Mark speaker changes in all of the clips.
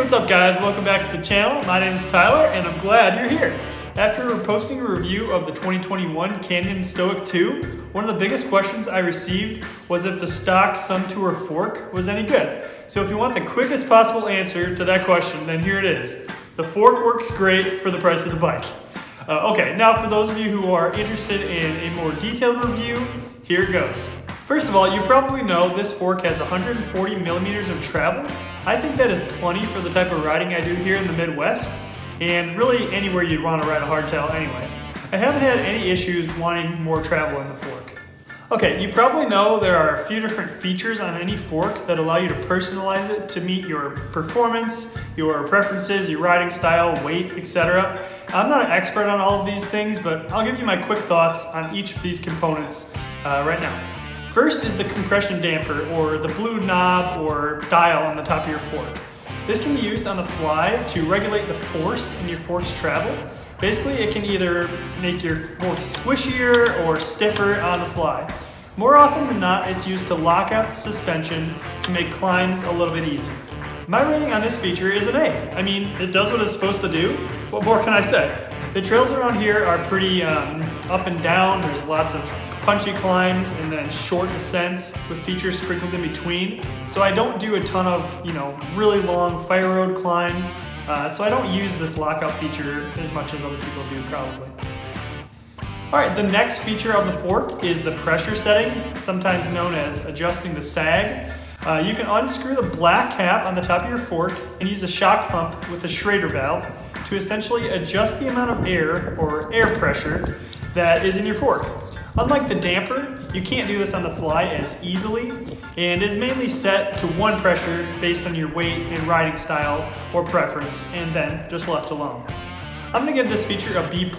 Speaker 1: what's up guys? Welcome back to the channel. My name is Tyler and I'm glad you're here. After posting a review of the 2021 Canyon Stoic 2, one of the biggest questions I received was if the stock Suntour fork was any good. So if you want the quickest possible answer to that question, then here it is. The fork works great for the price of the bike. Okay, now for those of you who are interested in a more detailed review, here it goes. First of all, you probably know this fork has 140 millimeters of travel. I think that is plenty for the type of riding I do here in the Midwest, and really anywhere you'd want to ride a hardtail anyway. I haven't had any issues wanting more travel in the fork. Okay, you probably know there are a few different features on any fork that allow you to personalize it to meet your performance, your preferences, your riding style, weight, etc. I'm not an expert on all of these things, but I'll give you my quick thoughts on each of these components right now. First is the compression damper, or the blue knob or dial on the top of your fork. This can be used on the fly to regulate the force in your fork's travel. Basically, it can either make your fork squishier or stiffer on the fly. More often than not, it's used to lock out the suspension to make climbs a little bit easier. My rating on this feature is an A. I mean, it does what it's supposed to do. What more can I say? The trails around here are pretty up and down. There's lots of punchy climbs and then short descents with features sprinkled in between. So I don't do a ton of, really long fire road climbs. So I don't use this lockout feature as much as other people do probably. All right, the next feature of the fork is the pressure setting, sometimes known as adjusting the sag. You can unscrew the black cap on the top of your fork and use a shock pump with a Schrader valve to essentially adjust the amount of air or air pressure that is in your fork. Unlike the damper, you can't do this on the fly as easily and is mainly set to one pressure based on your weight and riding style or preference, and then just left alone. I'm gonna give this feature a B+.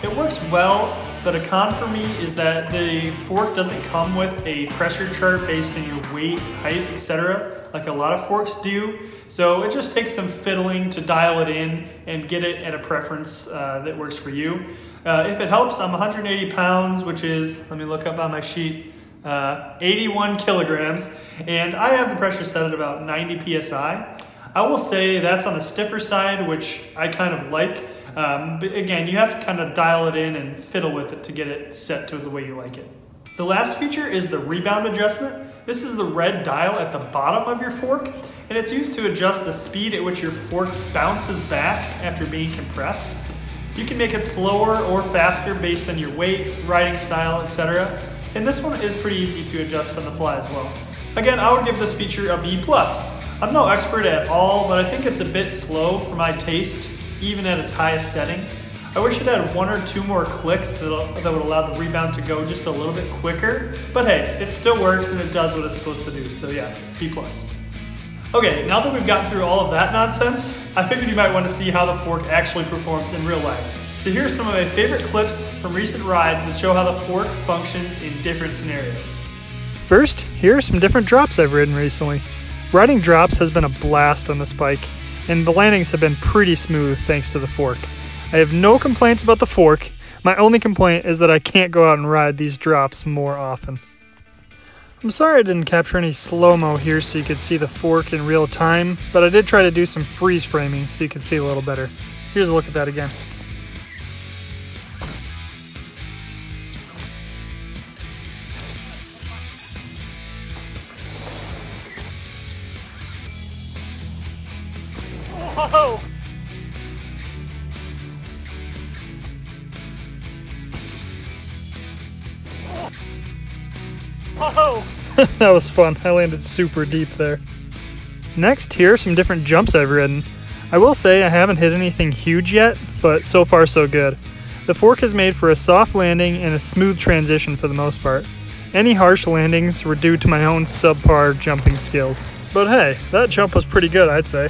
Speaker 1: It works well, but a con for me is that the fork doesn't come with a pressure chart based on your weight, height, etc. like a lot of forks do. So it just takes some fiddling to dial it in and get it at a preference that works for you. If it helps, I'm 180 pounds, which is, let me look up on my sheet, 81 kilograms, and I have the pressure set at about 90 PSI. I will say that's on the stiffer side, which I kind of like. But again, you have to kind of dial it in and fiddle with it to get it set to the way you like it. The last feature is the rebound adjustment. This is the red dial at the bottom of your fork, and it's used to adjust the speed at which your fork bounces back after being compressed. You can make it slower or faster based on your weight, riding style, etc. And this one is pretty easy to adjust on the fly as well. Again, I would give this feature a B+. I'm no expert at all, but I think it's a bit slow for my taste, even at its highest setting. I wish it had one or two more clicks that would allow the rebound to go just a little bit quicker, but hey, it still works and it does what it's supposed to do, so yeah, B+. Okay, now that we've gotten through all of that nonsense, I figured you might want to see how the fork actually performs in real life. So here's some of my favorite clips from recent rides that show how the fork functions in different scenarios.
Speaker 2: First, here are some different drops I've ridden recently. Riding drops has been a blast on this bike, and the landings have been pretty smooth thanks to the fork. I have no complaints about the fork. My only complaint is that I can't go out and ride these drops more often. I'm sorry I didn't capture any slow-mo here so you could see the fork in real time, but I did try to do some freeze framing so you could see a little better. Here's a look at that again. Whoa! Whoa! That was fun. I landed super deep there. Next, here are some different jumps I've ridden. I will say I haven't hit anything huge yet, but so far so good. The fork is made for a soft landing and a smooth transition for the most part. Any harsh landings were due to my own subpar jumping skills. But hey, that jump was pretty good, I'd say.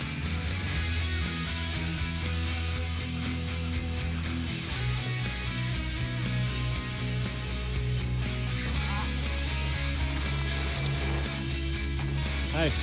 Speaker 3: Nice.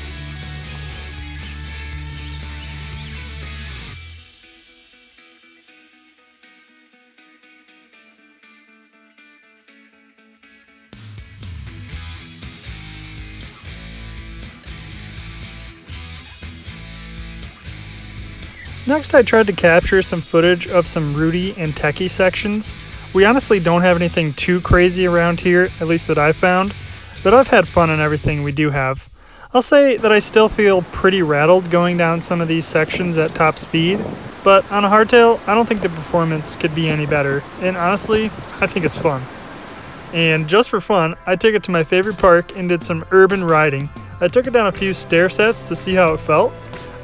Speaker 2: Next, I tried to capture some footage of some rooty and techie sections. We honestly don't have anything too crazy around here, at least that I've found, but I've had fun on everything we do have. I'll say that I still feel pretty rattled going down some of these sections at top speed, but on a hardtail, I don't think the performance could be any better, and honestly, I think it's fun. And just for fun, I took it to my favorite park and did some urban riding. I took it down a few stair sets to see how it felt.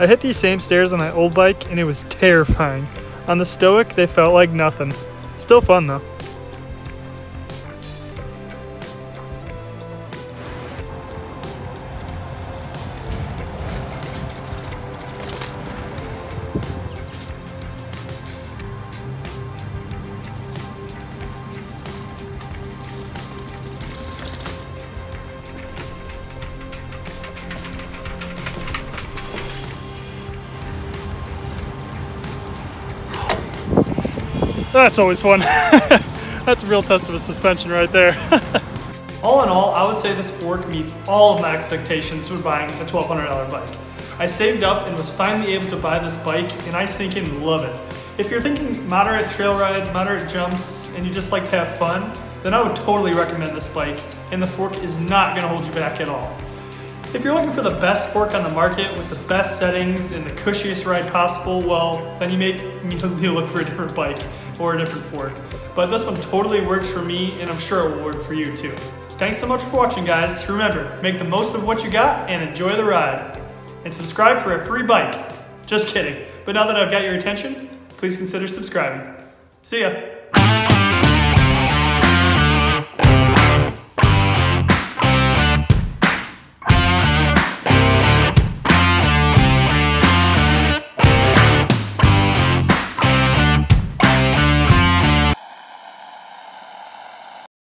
Speaker 2: I hit these same stairs on my old bike and it was terrifying. On the Stoic, they felt like nothing. Still fun though. That's always fun. That's a real test of a suspension right there.
Speaker 1: All in all, I would say this fork meets all of my expectations for buying a $1,200 bike. I saved up and was finally able to buy this bike, and I stinking love it. If you're thinking moderate trail rides, moderate jumps, and you just like to have fun, then I would totally recommend this bike, and the fork is not going to hold you back at all. If you're looking for the best fork on the market with the best settings and the cushiest ride possible, well, then you may need to look for a different bike or a different fork. But this one totally works for me, and I'm sure it will work for you too. Thanks so much for watching, guys. Remember, make the most of what you got and enjoy the ride. And subscribe for a free bike. Just kidding. But now that I've got your attention, please consider subscribing. See ya.